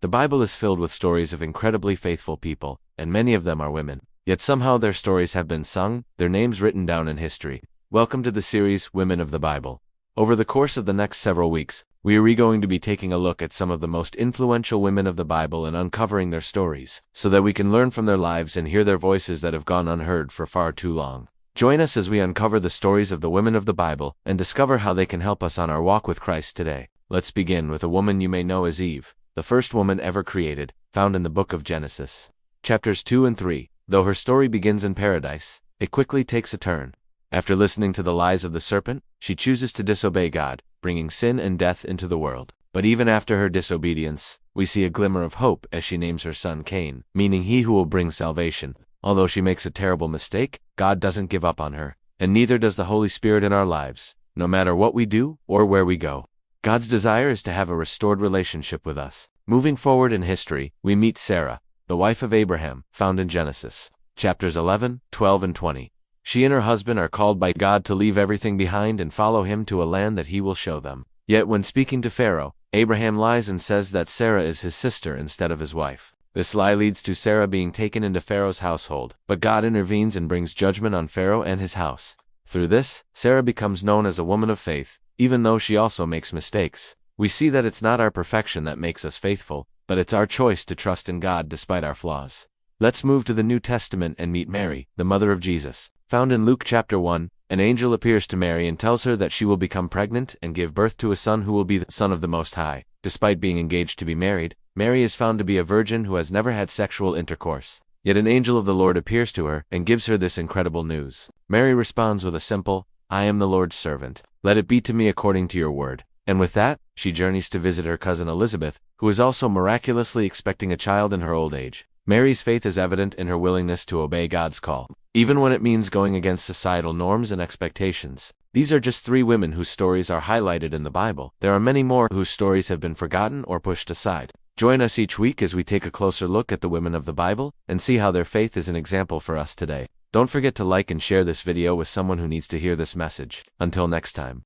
The Bible is filled with stories of incredibly faithful people, and many of them are women. Yet somehow their stories have been sung, their names written down in history. Welcome to the series, Women of the Bible. Over the course of the next several weeks, we are going to be taking a look at some of the most influential women of the Bible and uncovering their stories, so that we can learn from their lives and hear their voices that have gone unheard for far too long. Join us as we uncover the stories of the women of the Bible and discover how they can help us on our walk with Christ today. Let's begin with a woman you may know as Eve, the first woman ever created, found in the book of Genesis. Chapters 2 and 3. Though her story begins in paradise, it quickly takes a turn. After listening to the lies of the serpent, she chooses to disobey God, bringing sin and death into the world. But even after her disobedience, we see a glimmer of hope as she names her son Cain, meaning he who will bring salvation. Although she makes a terrible mistake, God doesn't give up on her, and neither does the Holy Spirit in our lives, no matter what we do or where we go. God's desire is to have a restored relationship with us. Moving forward in history, we meet Sarah, the wife of Abraham, found in Genesis. Chapters 11, 12 and 20. She and her husband are called by God to leave everything behind and follow him to a land that he will show them. Yet when speaking to Pharaoh, Abraham lies and says that Sarah is his sister instead of his wife. This lie leads to Sarah being taken into Pharaoh's household, but God intervenes and brings judgment on Pharaoh and his house. Through this, Sarah becomes known as a woman of faith, even though she also makes mistakes. We see that it's not our perfection that makes us faithful, but it's our choice to trust in God despite our flaws. Let's move to the New Testament and meet Mary, the mother of Jesus. Found in Luke chapter 1, an angel appears to Mary and tells her that she will become pregnant and give birth to a son who will be the Son of the Most High. Despite being engaged to be married, Mary is found to be a virgin who has never had sexual intercourse. Yet an angel of the Lord appears to her and gives her this incredible news. Mary responds with a simple, "I am the Lord's servant. Let it be to me according to your word." And with that, she journeys to visit her cousin Elizabeth, who is also miraculously expecting a child in her old age. Mary's faith is evident in her willingness to obey God's call, even when it means going against societal norms and expectations. These are just 3 women whose stories are highlighted in the Bible. There are many more whose stories have been forgotten or pushed aside. Join us each week as we take a closer look at the women of the Bible and see how their faith is an example for us today. Don't forget to like and share this video with someone who needs to hear this message. Until next time.